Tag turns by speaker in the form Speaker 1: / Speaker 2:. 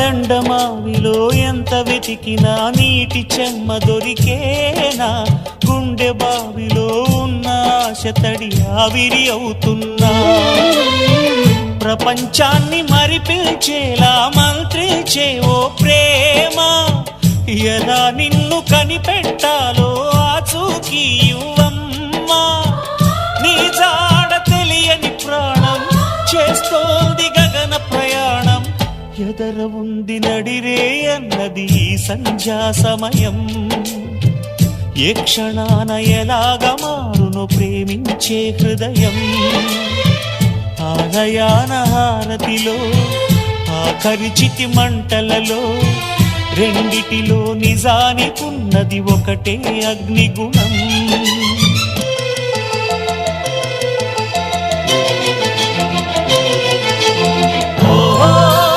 Speaker 1: ఎండమావిలో ఎంత వెతికినా నీటి చెమ్మ దొరికేనా, గుండె బావిలో ఉన్న ఆశ తడి ఆవిరి అవుతున్నా, ప్రపంచాన్ని మరిపించేలా మంత్రించే ఓ ప్రేమ, ఎలా నిన్ను కనిపెట్టాలో ఆచూకీ ఇవ్వమ్మా, నీ జాడ తెలియని ప్రాణం చేస్తోంది గగన ప్రయాణం, ఎదర ఉంది నడిరే అన్నది ఈ సంధ్యా సమయం, ఏ క్షణాన ఎలాగ మారును ప్రేమించే హృదయం, ఆలయాన హారతిలో ఆఖరి చితి మంటలలో రెండిటిలో నిజానికున్నది ఒకటే అగ్నిగుణం.